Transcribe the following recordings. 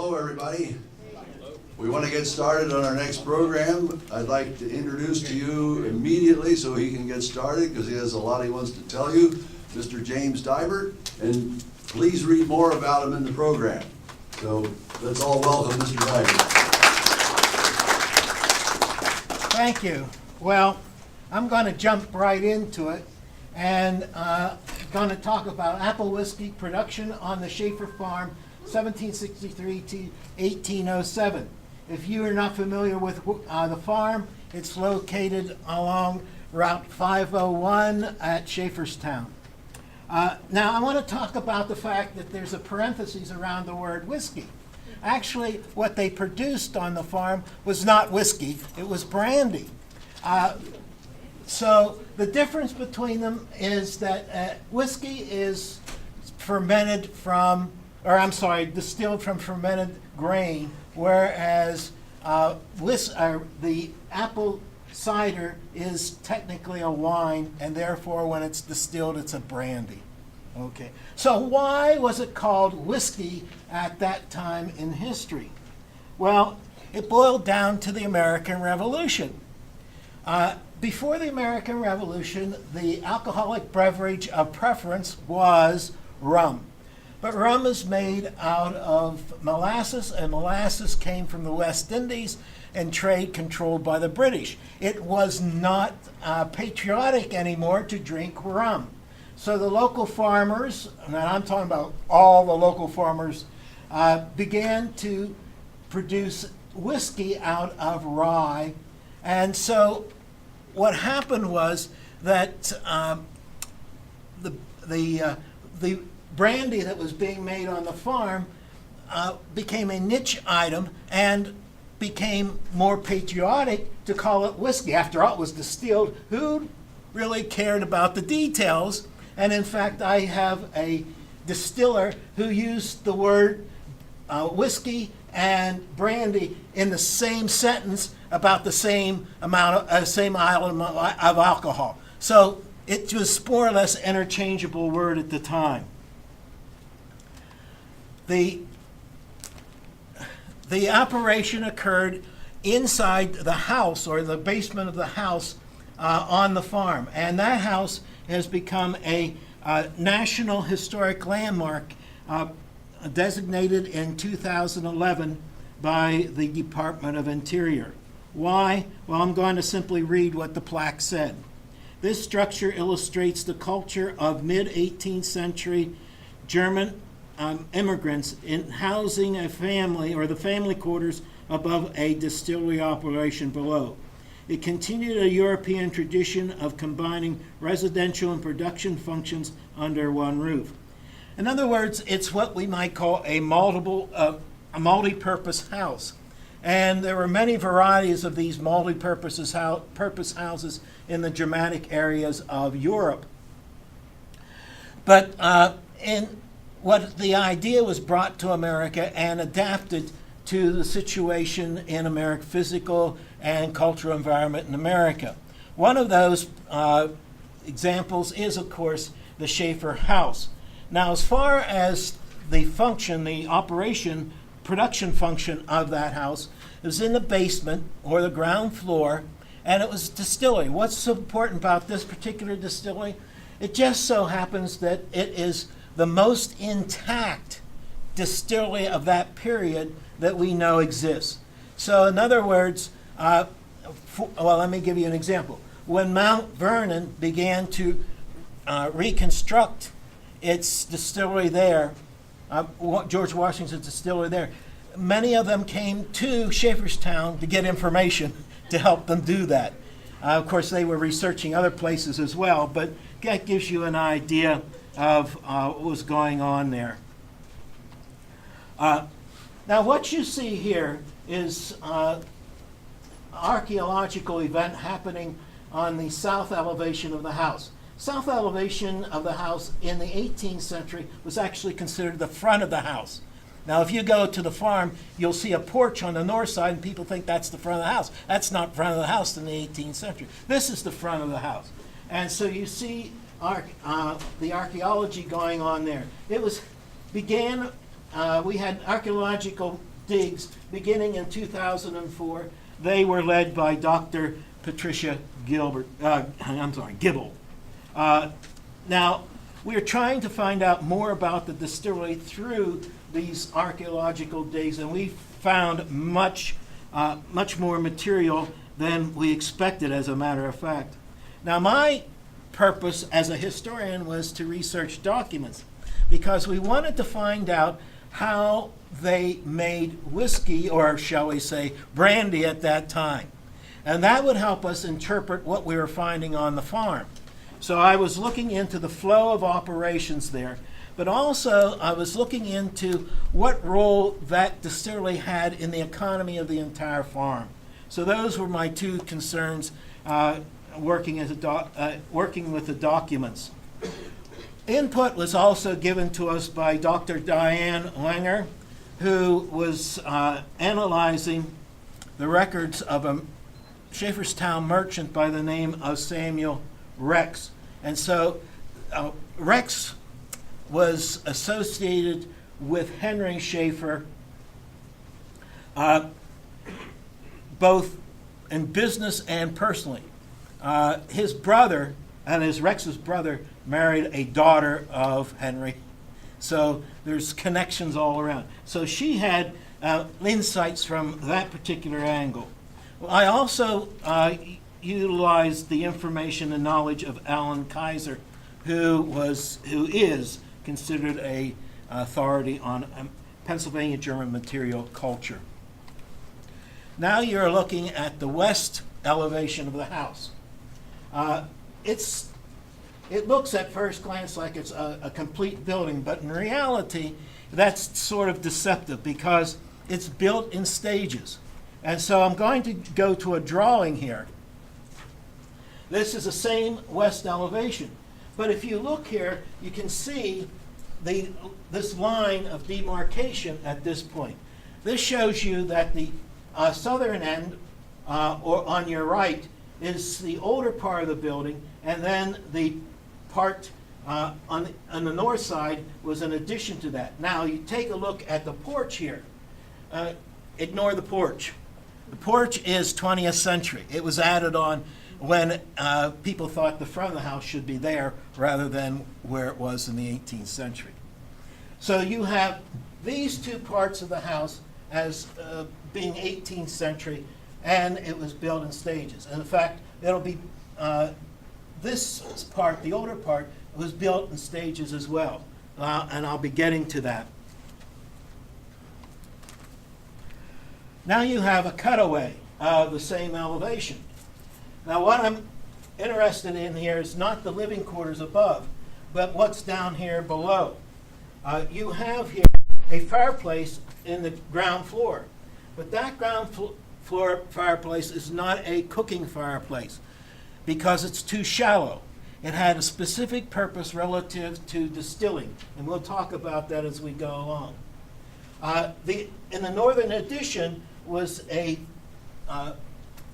Hello, everybody. We want to get started on our next program. I'd like to introduce to you immediately so he can get started because he has a lot he wants to tell you, Mr. James Dibert, and please read more about him in the program. So let's all welcome Mr. Dibert. Thank you. Well, I'm going to jump right into it and going to talk about apple whiskey production on the Schaeffer Farm, 1763 to 1807. If you are not familiar with the farm, it's located along Route 501 at Schaefferstown. Now, I want to talk about the fact that there's a parenthesis around the word whiskey. Actually, what they produced on the farm was not whiskey, it was brandy. So the difference between them is that whiskey is fermented from, distilled from fermented grain, whereas the apple cider is technically a wine, and therefore when it's distilled, it's a brandy. Okay, so why was it called whiskey at that time in history? Well, it boiled down to the American Revolution. Before the American Revolution, the alcoholic beverage of preference was rum. But rum is made out of molasses, and molasses came from the West Indies and trade controlled by the British. It was not patriotic anymore to drink rum. So the local farmers, and I'm talking about all the local farmers, began to produce whiskey out of rye. And so what happened was that the brandy that was being made on the farm became a niche item and became more patriotic to call it whiskey. After all, it was distilled. Who really cared about the details? And in fact, I have a distiller who used the word whiskey and brandy in the same sentence about the same amount of same item of alcohol. So it was more or less interchangeable word at the time. The operation occurred inside the house or the basement of the house on the farm, and that house has become a National Historic Landmark designated in 2011 by the Department of Interior. Why? Well, I'm going to simply read what the plaque said. This structure illustrates the culture of mid-18th century German immigrants in housing a family or the family quarters above a distillery operation below. It continued a European tradition of combining residential and production functions under one roof. In other words, it's what we might call a multi-purpose house. And there were many varieties of these multi-purpose houses in the Germanic areas of Europe. But the idea was brought to America and adapted to the situation in America, physical and cultural environment in America. One of those examples is, of course, the Schaeffer house. Now, as far as the function, the operation, production function of that house, it was in the basement or the ground floor, and it was distillery. What's so important about this particular distillery? It just so happens that it is the most intact distillery of that period that we know exists. So in other words, let me give you an example. When Mount Vernon began to reconstruct its distillery there, George Washington's distillery there, many of them came to Schaefferstown to get information to help them do that. Of course, they were researching other places as well, but that gives you an idea of what was going on there. Now, what you see here is an archaeological event happening on the south elevation of the house. South elevation of the house in the 18th century was actually considered the front of the house. Now, if you go to the farm, you'll see a porch on the north side, and people think that's the front of the house. That's not the front of the house in the 18th century. This is the front of the house. And so you see the archaeology going on there. We had archaeological digs beginning in 2004. They were led by Dr. Patricia Gibble. Now, we're trying to find out more about the distillery through these archaeological digs, and we found much more material than we expected, as a matter of fact. Now, my purpose as a historian was to research documents, because we wanted to find out how they made whiskey, or shall we say brandy, at that time. And that would help us interpret what we were finding on the farm. So I was looking into the flow of operations there, but also I was looking into what role that distillery had in the economy of the entire farm. So those were my two concerns working with the documents. Input was also given to us by Dr. Diane Langer, who was analyzing the records of a Schaefferstown merchant by the name of Samuel Rex. And so Rex was associated with Henry Schaeffer, both in business and personally. His brother, and his Rex's brother, married a daughter of Henry. So there's connections all around. So she had insights from that particular angle. Well, I also utilized the information and knowledge of Alan Kaiser, who is considered a authority on Pennsylvania German material culture. Now you're looking at the west elevation of the house. It looks at first glance like it's a complete building, but in reality, that's sort of deceptive because it's built in stages. And so I'm going to go to a drawing here. This is the same west elevation. But if you look here, you can see this line of demarcation at this point. This shows you that the southern end, or on your right, is the older part of the building, and then the part on the north side was an addition to that. Now, you take a look at the porch here. Ignore the porch. The porch is 20th century. It was added on when people thought the front of the house should be there rather than where it was in the 18th century. So you have these two parts of the house as being 18th century, and it was built in stages. And in fact, it'll be this part, the older part, was built in stages as well, and I'll be getting to that. Now you have a cutaway of the same elevation. Now what I'm interested in here is not the living quarters above, but what's down here below. You have here a fireplace in the ground floor, but that ground floor fireplace is not a cooking fireplace because it's too shallow. It had a specific purpose relative to distilling, and we'll talk about that as we go along. In the northern addition was a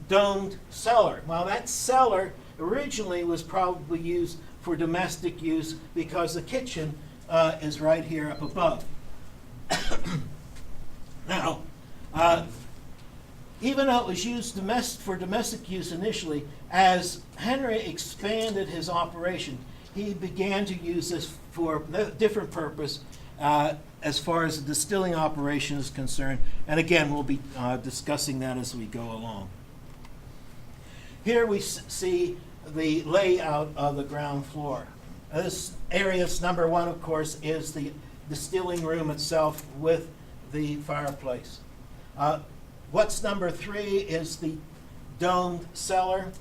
domed cellar. Well, that cellar originally was probably used for domestic use because the kitchen is right here up above. Now, even though it was used for domestic use initially, as Henry expanded his operation, he began to use this for a different purpose as far as the distilling operation is concerned. And again, we'll be discussing that as we go along. Here we see the layout of the ground floor. This area, number one, of course, is the distilling room itself with the fireplace. What's number three is the domed cellar.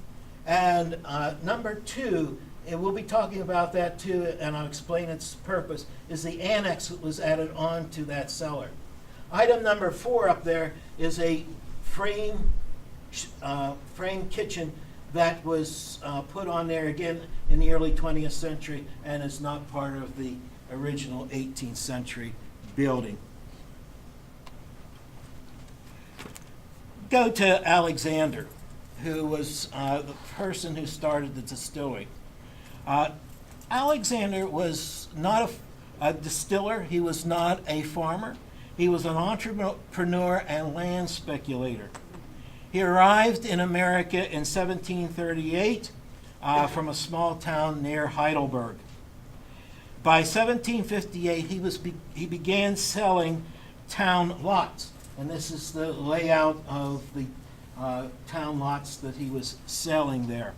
And number two, and we'll be talking about that too, and I'll explain its purpose, is the annex that was added on to that cellar. Item number four up there is a frame kitchen that was put on there again in the early 20th century and is not part of the original 18th century building. Go to Alexander, who was the person who started the distillery. Alexander was not a distiller. He was not a farmer. He was an entrepreneur and land speculator. He arrived in America in 1738 from a small town near Heidelberg. By 1758, he began selling town lots, and this is the layout of the town lots that he was selling there.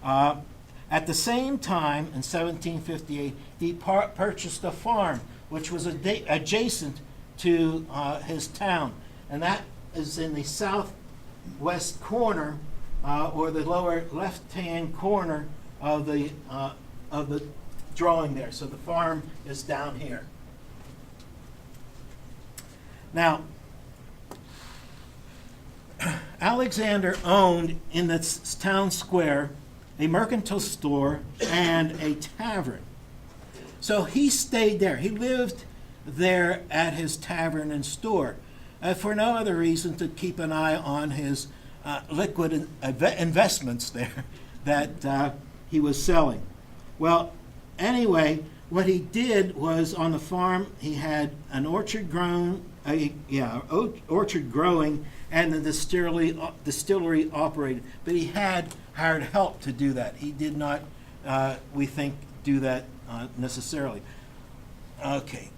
At the same time, in 1758, he purchased a farm which was adjacent to his town, and that is in the southwest corner, or the lower left-hand corner of the drawing there. So the farm is down here. Now, Alexander owned in the town square a mercantile store and a tavern. So he stayed there. He lived there at his tavern and store for no other reason to keep an eye on his liquid investments there that he was selling. Well, anyway, what he did was on the farm he had an orchard growing, and the distillery operated. But he had hired help to do that. He did not, we think, do that necessarily. Okay.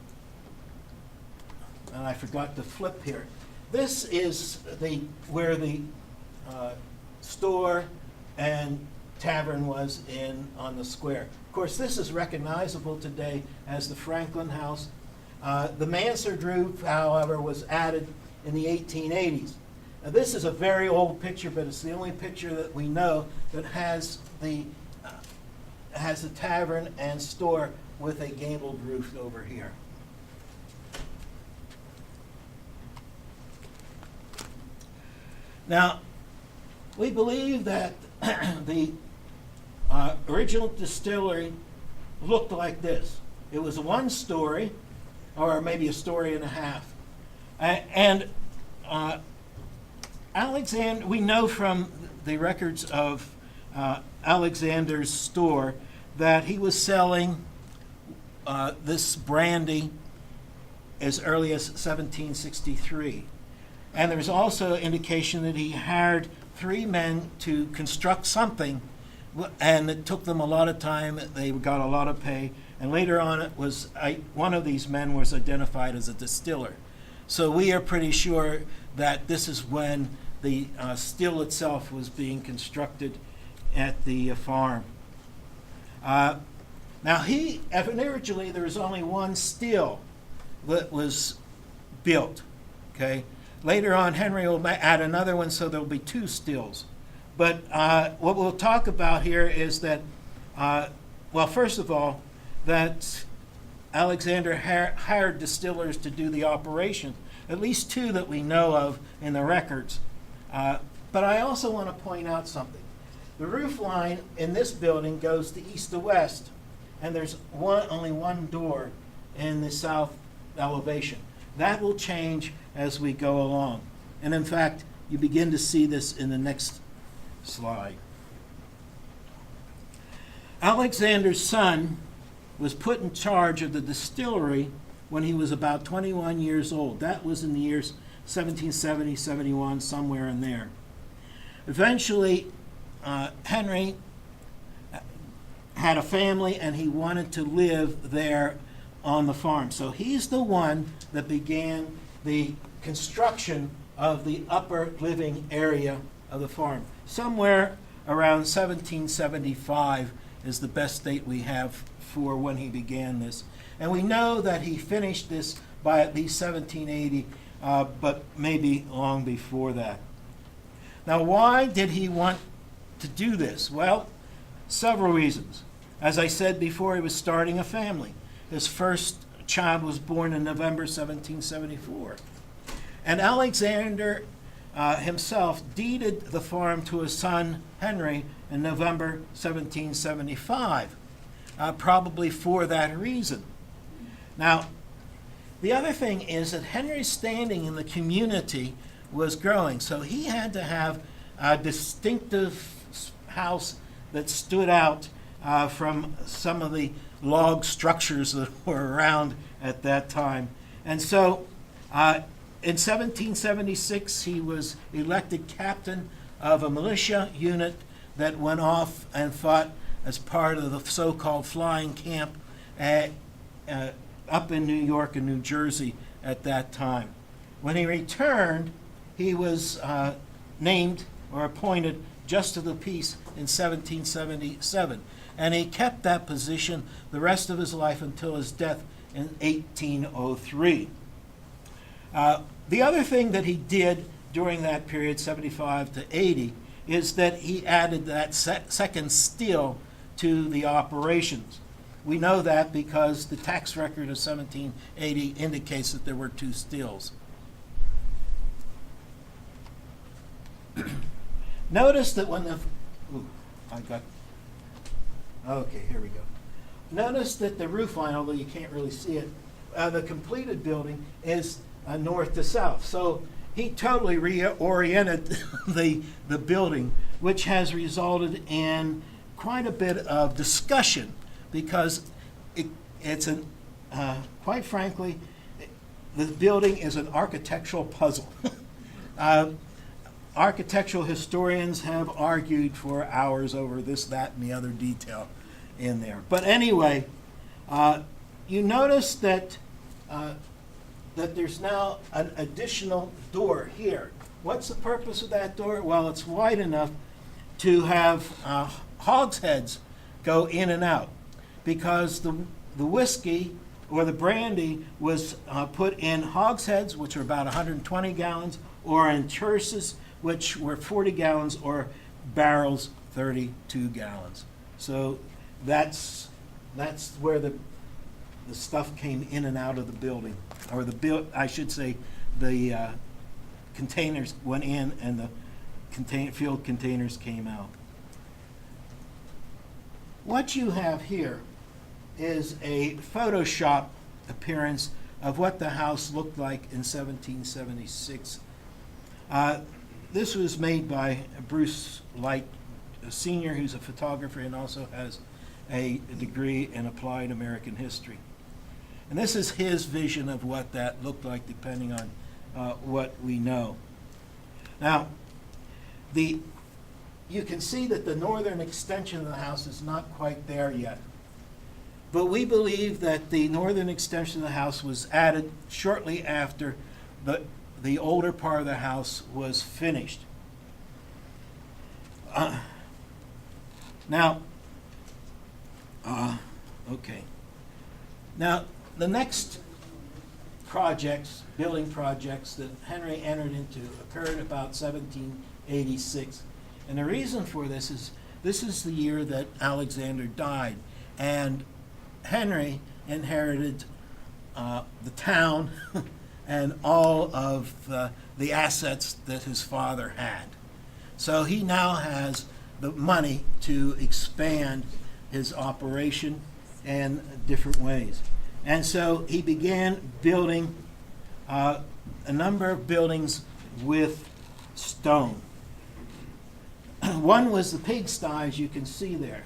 And I forgot to flip here. This is where the store and tavern was on the square. Of course, this is recognizable today as the Franklin House. The mansard roof, however, was added in the 1880s. Now, this is a very old picture, but it's the only picture that we know that has the tavern and store with a gabled roof over here. Now, we believe that the original distillery looked like this. It was a one-story, or maybe a story and a half. And Alexander, we know from the records of Alexander's store that he was selling this brandy as early as 1763. And there's also indication that he hired 3 men to construct something, and it took them a lot of time. They got a lot of pay. And later on, one of these men was identified as a distiller. So we are pretty sure that this is when the still itself was being constructed at the farm. Now, originally there was only one still that was built. Okay. Later on, Henry will add another one, so there'll be 2 stills. But what we'll talk about here is that, first of all, that Alexander hired distillers to do the operation, at least 2 that we know of in the records. But I also want to point out something. The roof line in this building goes to east to west, and there's only one door in the south elevation. That will change as we go along. And in fact, you begin to see this in the next slide. Alexander's son was put in charge of the distillery when he was about 21 years old. That was in the years 1770, 71, somewhere in there. Eventually, Henry had a family and he wanted to live there on the farm. So he's the one that began the construction of the upper living area of the farm. Somewhere around 1775 is the best date we have for when he began this. And we know that he finished this by at least 1780, but maybe long before that. Now, why did he want to do this? Well, several reasons. As I said before, he was starting a family. His first child was born in November 1774. And Alexander himself deeded the farm to his son Henry in November 1775, probably for that reason. Now, the other thing is that Henry's standing in the community was growing, so he had to have a distinctive house that stood out from some of the log structures that were around at that time. And so In 1776, he was elected captain of a militia unit that went off and fought as part of the so-called flying camp up in New York and New Jersey at that time. When he returned, he was named or appointed Justice of the Peace in 1777, and he kept that position the rest of his life until his death in 1803. The other thing that he did during that period, 75 to 80, is that he added that second still to the operations. We know that because the tax record of 1780 indicates that there were 2 stills. Notice that when the... Okay, here we go. Notice that the roof line, although you can't really see it, the completed building is north to south. So he totally reoriented the building, which has resulted in quite a bit of discussion because it's quite frankly, the building is an architectural puzzle. Architectural historians have argued for hours over this, that, and the other detail in there. But anyway, you notice that that there's now an additional door here. What's the purpose of that door? Well, it's wide enough to have hogsheads go in and out, because the whiskey or the brandy was put in hogsheads, which are about 120 gallons, or in churses, which were 40 gallons, or barrels, 32 gallons. So that's where the stuff came in and out of the building, or I should say, the containers went in and the filled containers came out. What you have here is a Photoshop appearance of what the house looked like in 1776. This was made by Bruce Light, a senior, who's a photographer and also has a degree in applied American history. And this is his vision of what that looked like, depending on what we know. Now, you can see that the northern extension of the house is not quite there yet. But we believe that the northern extension of the house was added shortly after the older part of the house was finished. Okay. Now, the next building projects that Henry entered into occurred about 1786. And the reason for this is the year that Alexander died. And Henry inherited the town and all of the assets that his father had. So he now has the money to expand his operation in different ways. And so he began building a number of buildings with stone. One was the pigsty, as you can see there.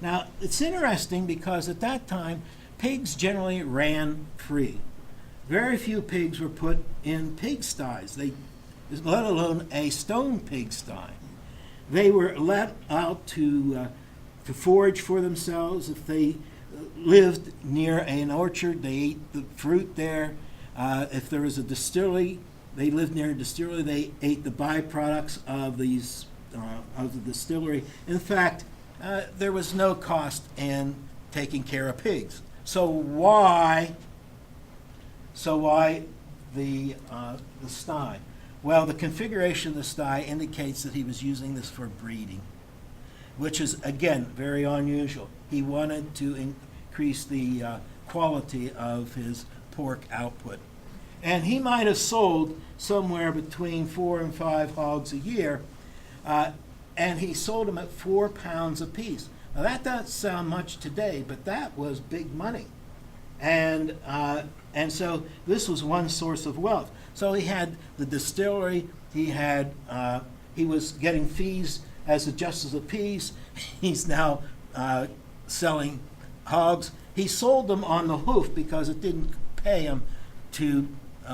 Now, it's interesting because at that time, pigs generally ran free. Very few pigs were put in pigsties, let alone a stone pigsty. They were let out to forage for themselves. If they lived near an orchard, they ate the fruit there. If there was a distillery, they lived near a distillery, they ate the byproducts of of the distillery. In fact, there was no cost in taking care of pigs. So why the sty? Well, the configuration of the sty indicates that he was using this for breeding, which is, again, very unusual. He wanted to increase the quality of his pork output. And he might have sold somewhere between 4 and 5 hogs a year, and he sold them at 4 pounds apiece. Now, that doesn't sound much today, but that was big money. And so this was one source of wealth. So he had the distillery, he was getting fees as a justice of peace. He's now selling hogs. He sold them on the hoof because it didn't pay him to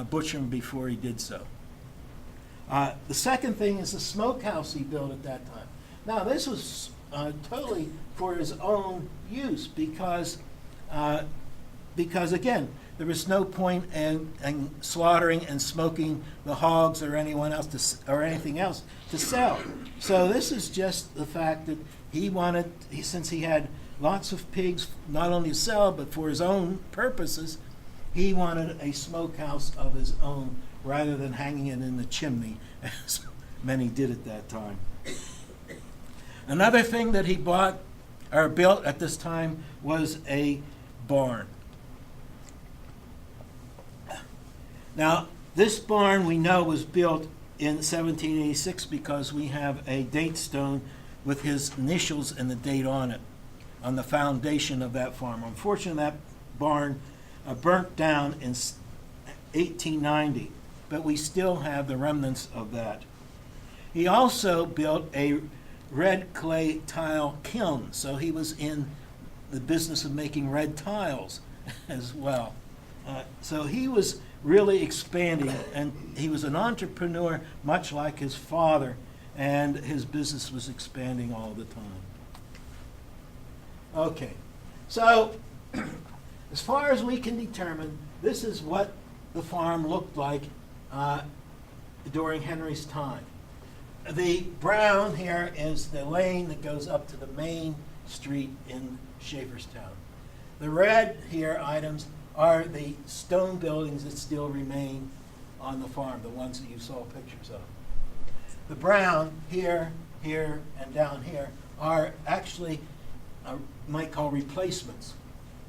butcher him before he did so. The second thing is the smokehouse he built at that time. Now, this was totally for his own use because again, there was no point in slaughtering and smoking the hogs or anyone else or anything else to sell. So this is just the fact that he wanted, since he had lots of pigs, not only to sell but for his own purposes, he wanted a smokehouse of his own rather than hanging it in the chimney, as many did at that time. Another thing that he bought or built at this time was a barn. Now, this barn we know was built in 1786 because we have a date stone with his initials and the date on it, on the foundation of that farm. Unfortunately, that barn burnt down in 1890, but we still have the remnants of that. He also built a red clay tile kiln, so he was in the business of making red tiles as well. So he was really expanding, and he was an entrepreneur much like his father, and his business was expanding all the time. Okay, so as far as we can determine, this is what the farm looked like during Henry's time. The brown here is the lane that goes up to the main street in Schaefferstown. The red here items are the stone buildings that still remain on the farm, the ones that you saw pictures of. The brown here, here, and down here are actually, might call replacements.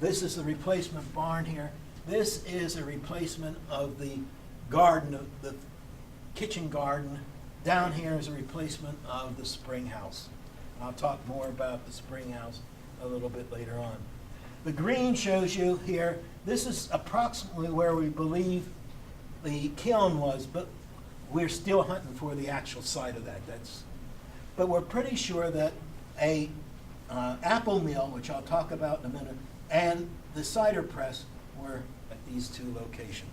This is the replacement barn here. This is a replacement of the garden, of the kitchen garden. Down here is a replacement of the spring house. I'll talk more about the spring house a little bit later on. The green shows you here, this is approximately where we believe the kiln was, but we're still hunting for the actual site of that. But we're pretty sure that a apple mill, which I'll talk about in a minute, and the cider press were at these two locations.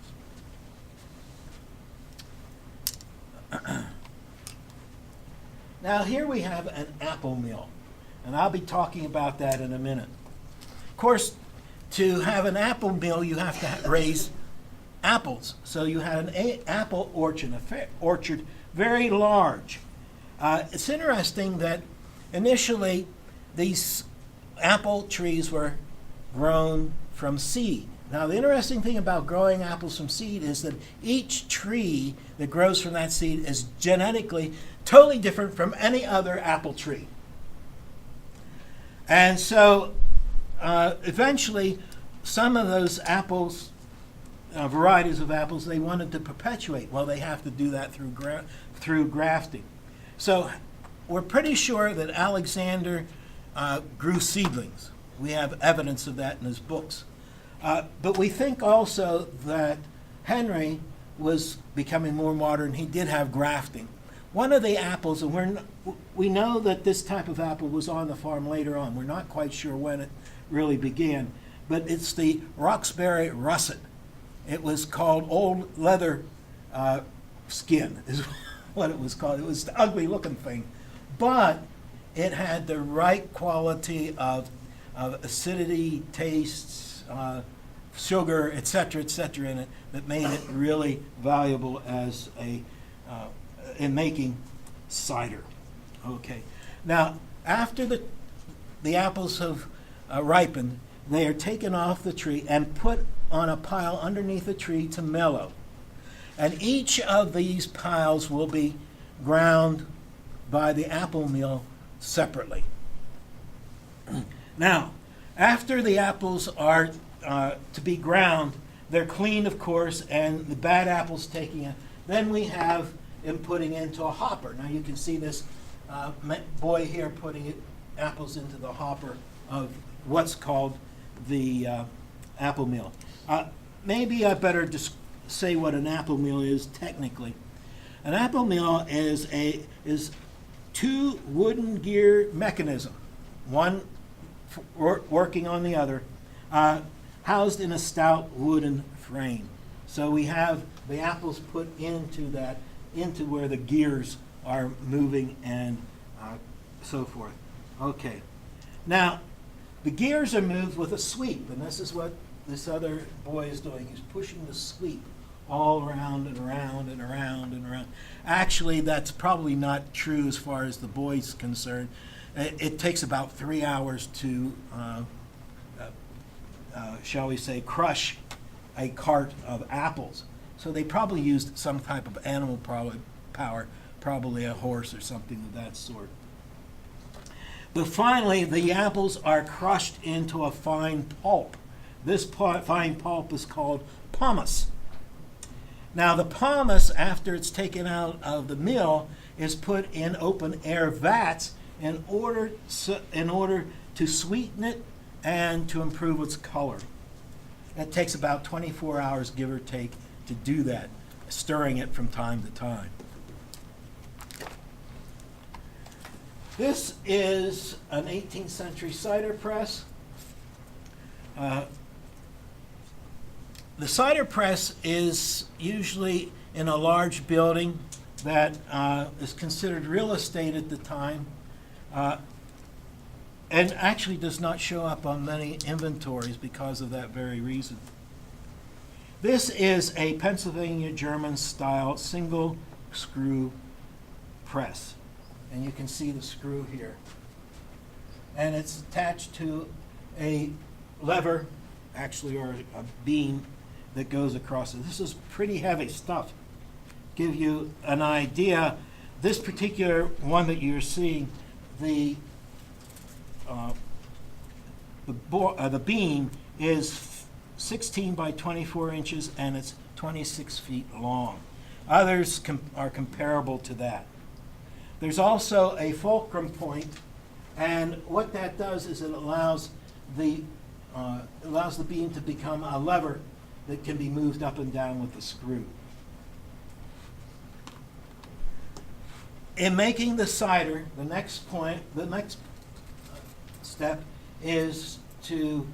Now here we have an apple mill, and I'll be talking about that in a minute. Of course, to have an apple mill, you have to raise apples. So you had an apple orchard, orchard very large. It's interesting that initially these apple trees were grown from seed. Now, the interesting thing about growing apples from seed is that each tree that grows from that seed is genetically totally different from any other apple tree. And so eventually, some of those apples, varieties of apples, they wanted to perpetuate. Well, they have to do that through grafting. So we're pretty sure that Alexander grew seedlings. We have evidence of that in his books. But we think also that Henry was becoming more modern. He did have grafting. One of the apples, and we know that this type of apple was on the farm later on. We're not quite sure when it really began, but it's the Roxbury russet. It was called old leather skin, is what it was called. It was the ugly looking thing, but it had the right quality of acidity, tastes, sugar, etc., in it that made it really valuable as in making cider. Okay. Now, after the apples have ripened, they are taken off the tree and put on a pile underneath the tree to mellow. And each of these piles will be ground by the apple mill separately. Now, after the apples are to be ground, they're cleaned, of course, and the bad apples taking it. Then we have them putting into a hopper. Now you can see this boy here putting apples into the hopper of what's called the apple mill. Maybe I better just say what an apple mill is technically. An apple mill is two wooden gear mechanism, one working on the other, housed in a stout wooden frame. So we have the apples put into that, into where the gears are moving and so forth. Okay. Now, the gears are moved with a sweep, and this is what this other boy is doing. He's pushing the sweep all around and around and around and around. Actually, that's probably not true as far as the boy's concerned. It takes about 3 hours to, shall we say, crush a cart of apples. So they probably used some type of animal power, probably a horse or something of that sort. But finally, the apples are crushed into a fine pulp. This fine pulp is called pomace. Now, the pomace, after it's taken out of the mill, is put in open air vats in order to sweeten it and to improve its color. It takes about 24 hours, give or take, to do that, stirring it from time to time. This is an 18th century cider press. The cider press is usually in a large building that is considered real estate at the time, and actually does not show up on many inventories because of that very reason. This is a Pennsylvania German style single screw press, and you can see the screw here. And it's attached to a lever, actually, or a beam that goes across it. This is pretty heavy stuff. Give you an idea, this particular one that you're seeing, the beam is 16 by 24 inches and it's 26 feet long. Others are comparable to that. There's also a fulcrum point, and what that does is it allows the beam to become a lever that can be moved up and down with the screw. In making the cider, the next step is to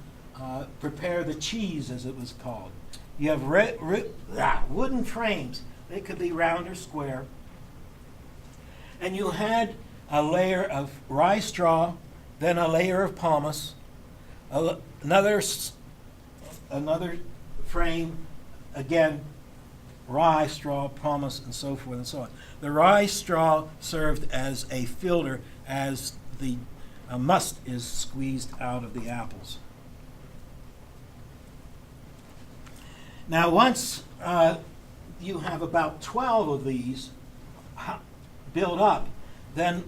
prepare the cheese, as it was called. You have wooden frames. They could be round or square. And you had a layer of rye straw, then a layer of pomace, another frame, again, rye, straw, pomace, and so forth and so on. The rye straw served as a filter as the must is squeezed out of the apples. Now, once you have about 12 of these built up, then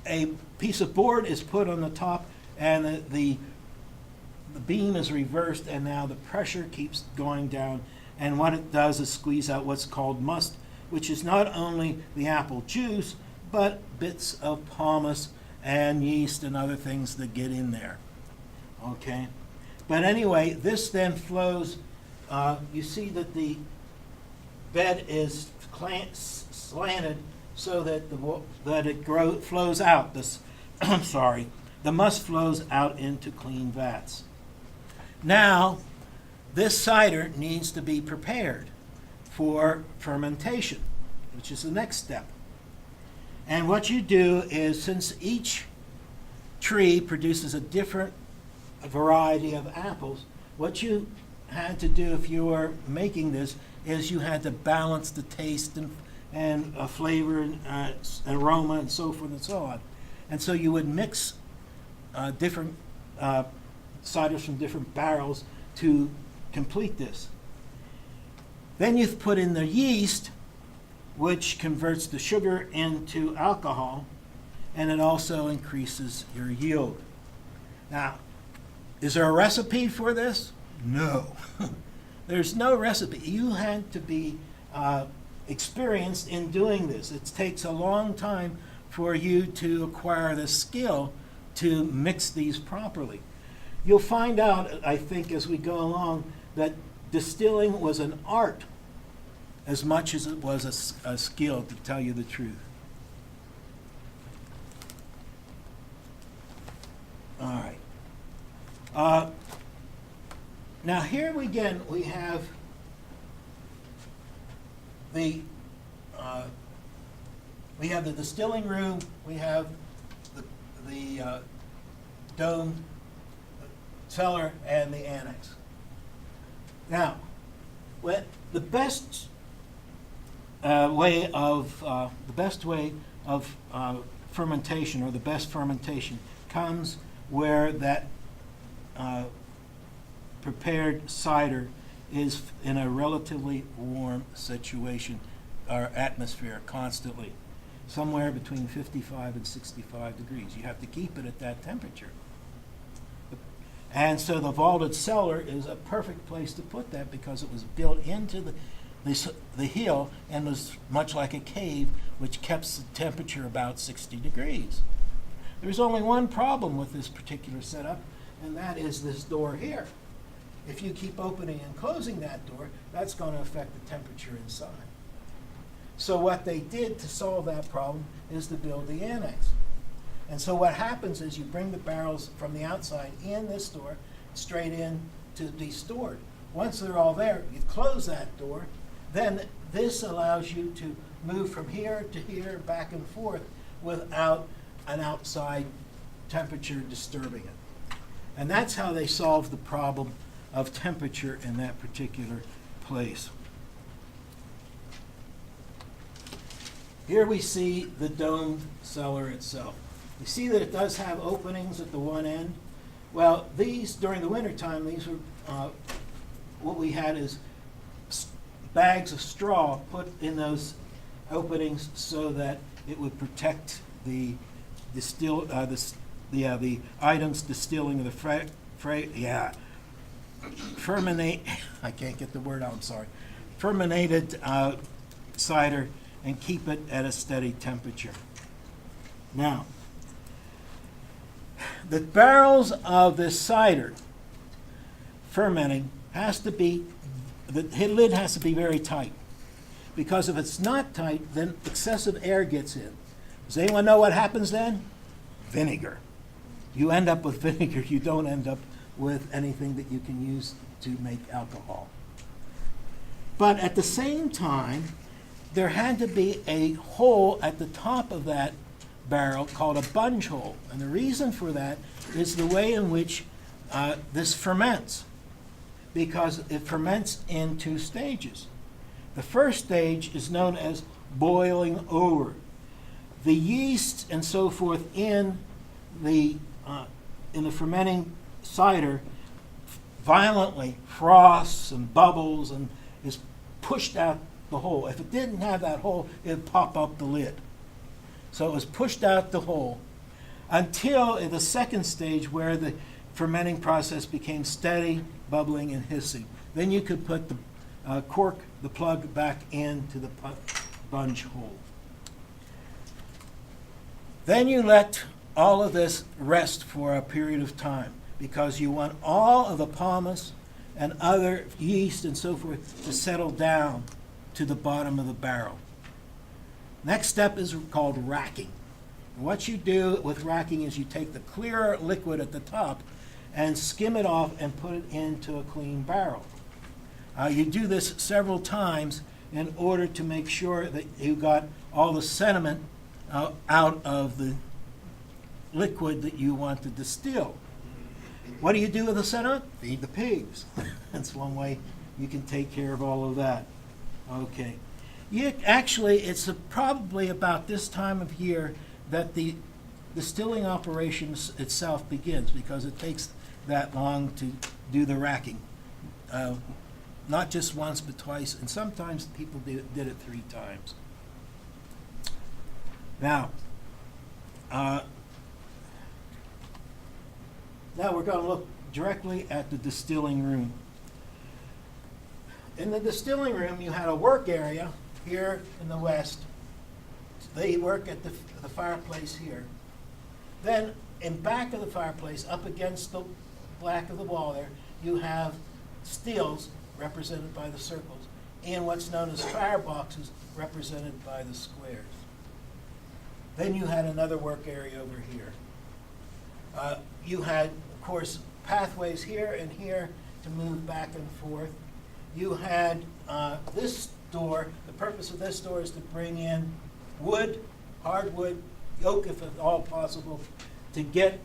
a piece of board is put on the top, and the beam is reversed, and now the pressure keeps going down, and what it does is squeeze out what's called must, which is not only the apple juice, but bits of pomace and yeast and other things that get in there. Okay? But anyway, this then flows. You see that the bed is slanted so that it flows out. The must flows out into clean vats. Now, this cider needs to be prepared for fermentation, which is the next step. And what you do is, since each tree produces a different variety of apples, what you had to do if you were making this is you had to balance the taste and flavor and aroma and so forth and so on. And so you would mix different ciders from different barrels to complete this. Then you put in the yeast, which converts the sugar into alcohol, and it also increases your yield. Now, is there a recipe for this? No. There's no recipe. You had to be experienced in doing this. It takes a long time for you to acquire the skill to mix these properly. You'll find out, I think, as we go along, that distilling was an art as much as it was a skill, to tell you the truth. All right. Now here again we have the we have the distilling room, we have the domed cellar, and the annex. Now, the best way of fermentation, or the best fermentation, comes where that prepared cider is in a relatively warm situation or atmosphere constantly, somewhere between 55 and 65 degrees. You have to keep it at that temperature. And so the vaulted cellar is a perfect place to put that, because it was built into the hill and was much like a cave, which kept the temperature about 60 degrees. There's only one problem with this particular setup, and that is this door here. If you keep opening and closing that door, that's going to affect the temperature inside. So what they did to solve that problem is to build the annex. And so what happens is you bring the barrels from the outside in this door straight in to be stored. Once they're all there, you close that door. Then this allows you to move from here to here, back and forth, without an outside temperature disturbing it. And that's how they solved the problem of temperature in that particular place. Here we see the domed cellar itself. You see that it does have openings at the one end. Well, these, during the wintertime, these were, what we had is bags of straw put in those openings so that it would protect the items distilling of the I can't get the word out, I'm sorry. Fermented cider, and keep it at a steady temperature. Now, the barrels of this cider fermenting the lid has to be very tight, because if it's not tight, then excessive air gets in. Does anyone know what happens then? Vinegar. You end up with vinegar. You don't end up with anything that you can use to make alcohol. But at the same time, there had to be a hole at the top of that barrel called a bunge hole. And the reason for that is the way in which this ferments, because it ferments in two stages. The first stage is known as boiling over. The yeast and so forth in the fermenting cider violently frosts and bubbles and is pushed out the hole. If it didn't have that hole, it would pop up the lid. So it was pushed out the hole until in the second stage, where the fermenting process became steady, bubbling, and hissing. Then you could put the cork, the plug, back into the bunge hole. Then you let all of this rest for a period of time, because you want all of the pomace and other yeast and so forth to settle down to the bottom of the barrel. Next step is called racking. What you do with racking is you take the clear liquid at the top and skim it off and put it into a clean barrel. You do this several times in order to make sure that you got all the sediment out of the liquid that you want to distill. What do you do with the sediment? Feed the pigs. That's one way you can take care of all of that. Okay. It's probably about this time of year that the distilling operation itself begins, because it takes that long to do the racking. Not just once, but twice, and sometimes people did it 3 times. Now we're going to look directly at the distilling room. In the distilling room, you had a work area here in the west. They work at the fireplace here. Then in back of the fireplace, up against the back of the wall there, you have steels represented by the circles, and what's known as fireboxes represented by the squares. Then you had another work area over here. You had, of course, pathways here and here to move back and forth. You had this door, the purpose of this door is to bring in wood, hardwood, oak if at all possible, to get,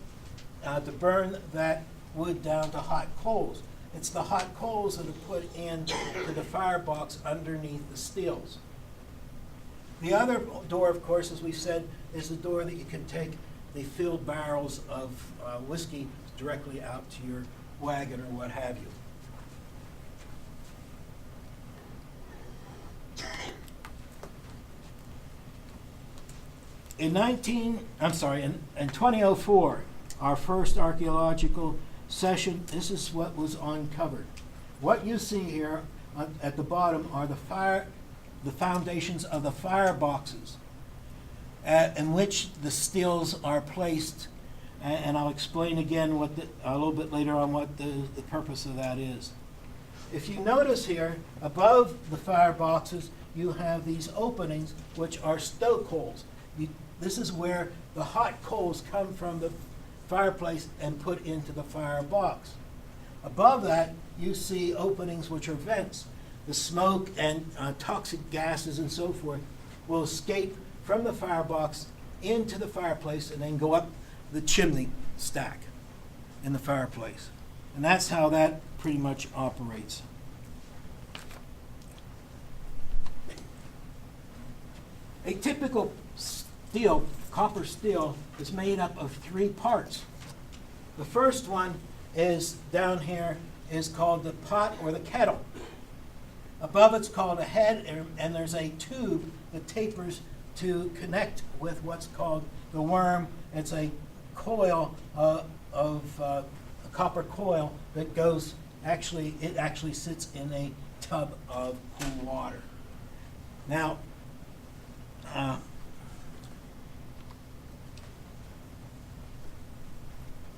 to burn that wood down to hot coals. It's the hot coals that are put into the firebox underneath the stills. The other door, of course, as we said, is the door that you can take the filled barrels of whiskey directly out to your wagon or what have you. In 2004, our first archaeological session, this is what was uncovered. What you see here at the bottom are the foundations of the fireboxes in which the stills are placed, and I'll explain again a little bit later on what the purpose of that is. If you notice here, above the fireboxes, you have these openings which are stoke holes. This is where the hot coals come from the fireplace and put into the firebox. Above that, you see openings which are vents. The smoke and toxic gases and so forth will escape from the firebox into the fireplace and then go up the chimney stack in the fireplace. And that's how that pretty much operates. A typical steel, copper steel, is made up of three parts. The first one is down here, is called the pot or the kettle. Above it's called a head, and there's a tube that tapers to connect with what's called the worm. It's a coil a copper coil that goes, it actually sits in a tub of cool water. Now,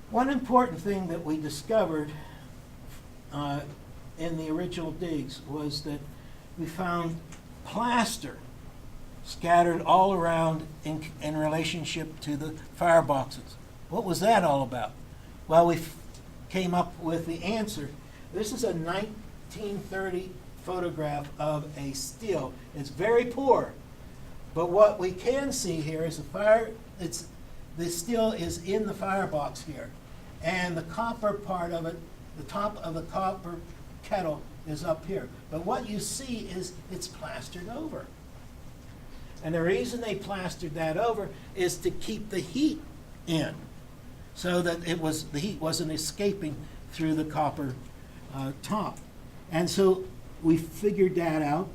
one important thing that we discovered in the original digs was that we found plaster scattered all around in relationship to the fireboxes. What was that all about? Well, we came up with the answer. This is a 1930 photograph of a still. It's very poor, but what we can see here is the still is in the firebox here, and the copper part of it, the top of the copper kettle is up here. But what you see is it's plastered over. And the reason they plastered that over is to keep the heat in, so that the heat wasn't escaping through the copper top. And so we figured that out.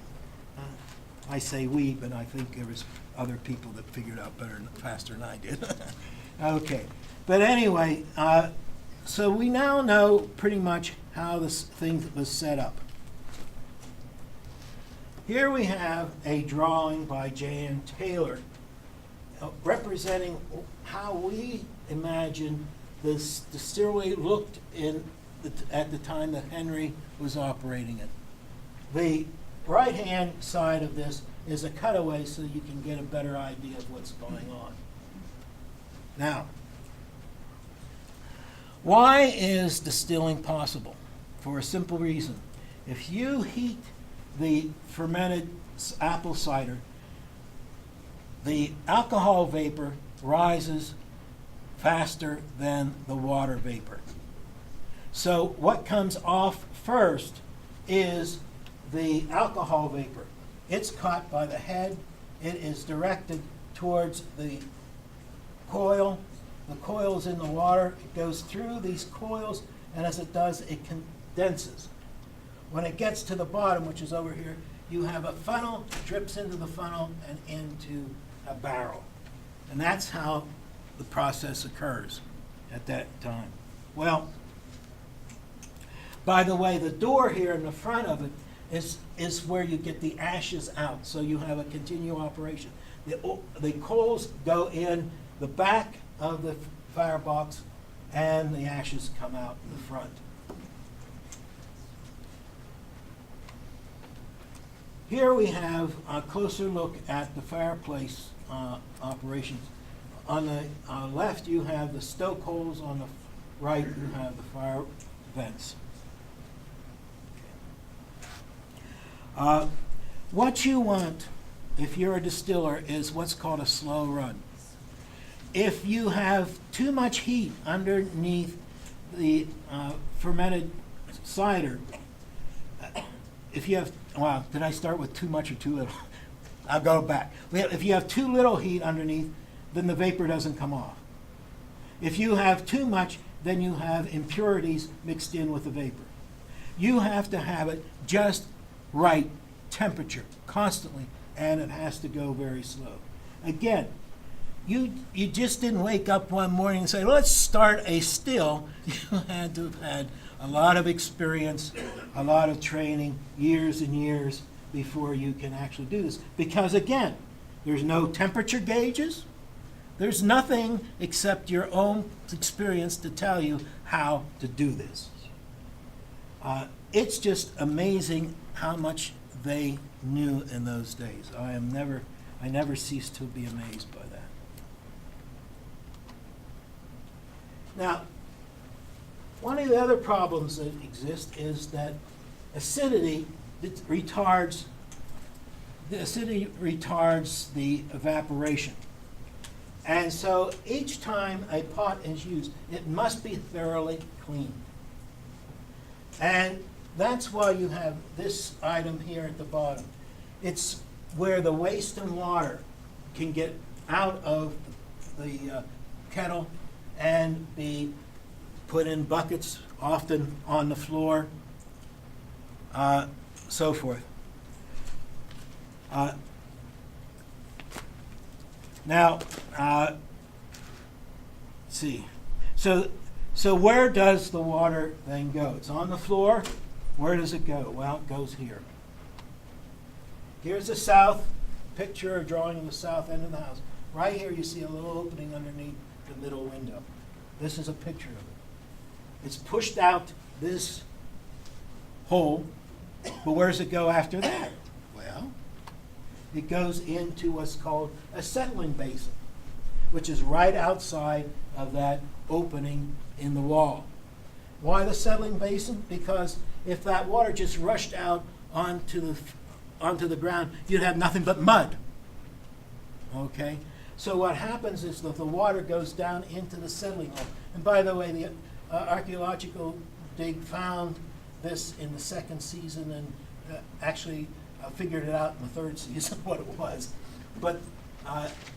I say we, but I think there was other people that figured out faster than I did. Okay, but anyway, so we now know pretty much how this thing was set up. Here we have a drawing by Jan Taylor representing how we imagine this distillery looked at the time that Henry was operating it. The right-hand side of this is a cutaway so you can get a better idea of what's going on. Now, why is distilling possible? For a simple reason. If you heat the fermented apple cider, the alcohol vapor rises faster than the water vapor. So what comes off first is the alcohol vapor. It's caught by the head. It is directed towards the coil. The coil is in the water. It goes through these coils, and as it does, it condenses. When it gets to the bottom, which is over here, you have a funnel, drips into the funnel and into a barrel. And that's how the process occurs at that time. Well, by the way, the door here in the front of it is where you get the ashes out, so you have a continual operation. The coals go in the back of the firebox, and the ashes come out in the front. Here we have a closer look at the fireplace operations. On the left, you have the stoke holes. On the right, you have the fire vents. What you want, if you're a distiller, is what's called a slow run. If you have too much heat underneath the fermented cider, if you have, wow, did I start with too much or too little? I'll go back. If you have too little heat underneath, then the vapor doesn't come off. If you have too much, then you have impurities mixed in with the vapor. You have to have it just right temperature constantly, and it has to go very slow. Again, you just didn't wake up one morning and say, let's start a still. You had to have had a lot of experience, a lot of training, years and years before you can actually do this. Because again, there's no temperature gauges. There's nothing except your own experience to tell you how to do this. It's just amazing how much they knew in those days. I never cease to be amazed by that. Now, one of the other problems that exist is that acidity retards the evaporation. And so each time a pot is used, it must be thoroughly cleaned. And that's why you have this item here at the bottom. It's where the waste and water can get out of the kettle and be put in buckets, often on the floor, so forth. Now, let's see. So where does the water then go? It's on the floor. Where does it go? Well, it goes here. Here's the south picture, or drawing of the south end of the house. Right here you see a little opening underneath the middle window. This is a picture of it. It's pushed out this hole, but where does it go after that? Well, it goes into what's called a settling basin, which is right outside of that opening in the wall. Why the settling basin? Because if that water just rushed out onto the ground, you'd have nothing but mud. Okay? So what happens is that the water goes down into the settling hole. And by the way, the archaeological dig found this in the second season, and actually figured it out in the third season what it was. But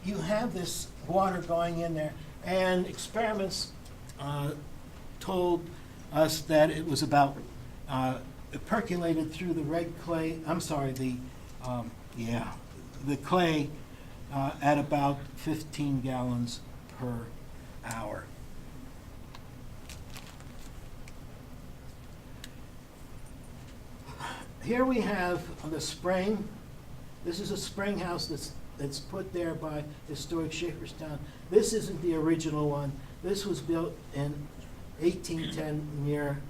you have this water going in there, and experiments told us that it was about, it percolated through the red clay, the clay at about 15 gallons per hour. Here we have the spring. This is a spring house that's put there by Historic Schaefferstown. This isn't the original one. This was built in 1810 near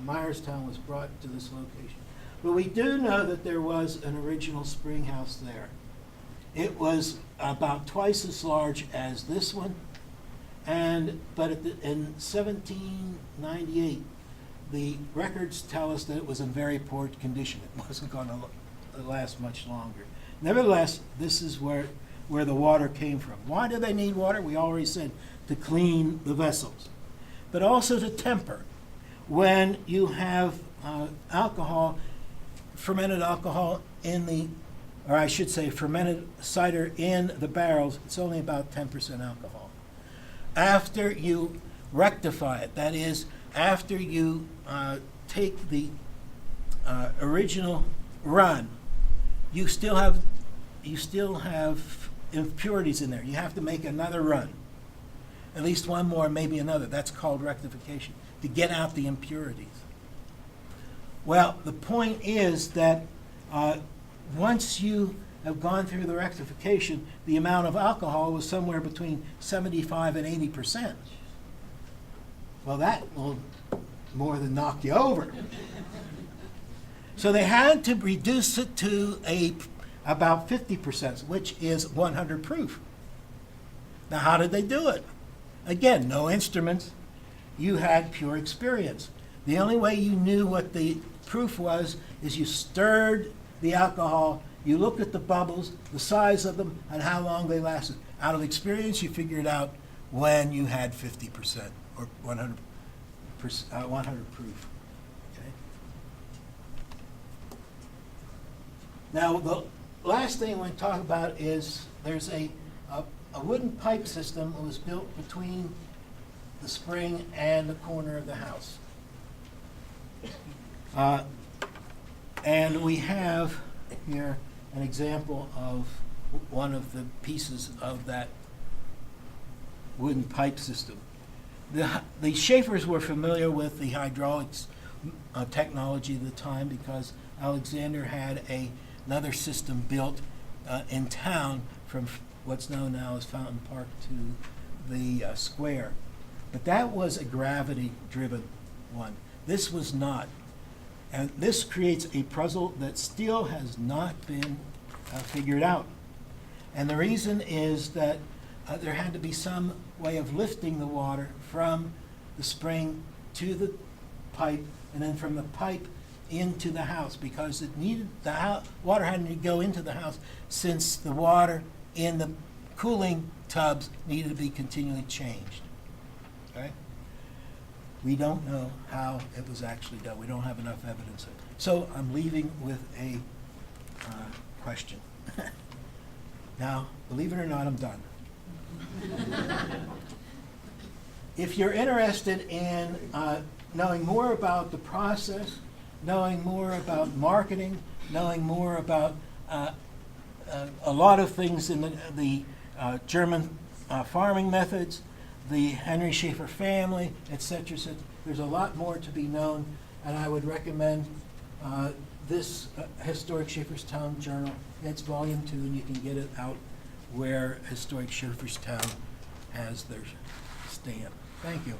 Myerstown, was brought to this location. But we do know that there was an original spring house there. It was about twice as large as this one, but in 1798, the records tell us that it was in very poor condition. It wasn't going to last much longer. Nevertheless, this is where the water came from. Why do they need water? We already said to clean the vessels, but also to temper. When you have alcohol, fermented alcohol fermented cider in the barrels, it's only about 10% alcohol. After you rectify it, that is, after you take the original run, you still have impurities in there. You have to make another run, at least one more, maybe another. That's called rectification, to get out the impurities. Well, the point is that once you have gone through the rectification, the amount of alcohol was somewhere between 75 and 80%. Well, that will more than knock you over. So they had to reduce it to about 50%, which is 100 proof. Now, how did they do it? Again, no instruments. You had pure experience. The only way you knew what the proof was is you stirred the alcohol You looked at the bubbles, the size of them, and how long they lasted. Out of experience, you figured out when you had 50% or 100%, 100 proof. Okay? Now, the last thing I want to talk about is there's a wooden pipe system that was built between the spring and the corner of the house. And we have here an example of one of the pieces of that wooden pipe system. The Schaeffers were familiar with the hydraulics technology at the time because Alexander had another system built in town from what's known now as Fountain Park to the square. But that was a gravity-driven one. This was not. And this creates a puzzle that still has not been figured out. And the reason is that there had to be some way of lifting the water from the spring to the pipe, and then from the pipe into the house, because it needed water had to go into the house, since the water in the cooling tubs needed to be continually changed. Okay? We don't know how it was actually done. We don't have enough evidence of it. So I'm leaving with a question. Now, believe it or not, I'm done. If you're interested in knowing more about the process, knowing more about marketing, knowing more about a lot of things in the German farming methods, the Henry Schaeffer family, etc., etc., there's a lot more to be known, and I would recommend this Historic Schaefferstown Journal. It's volume 2, and you can get it out where Historic Schaefferstown has their stand. Thank you.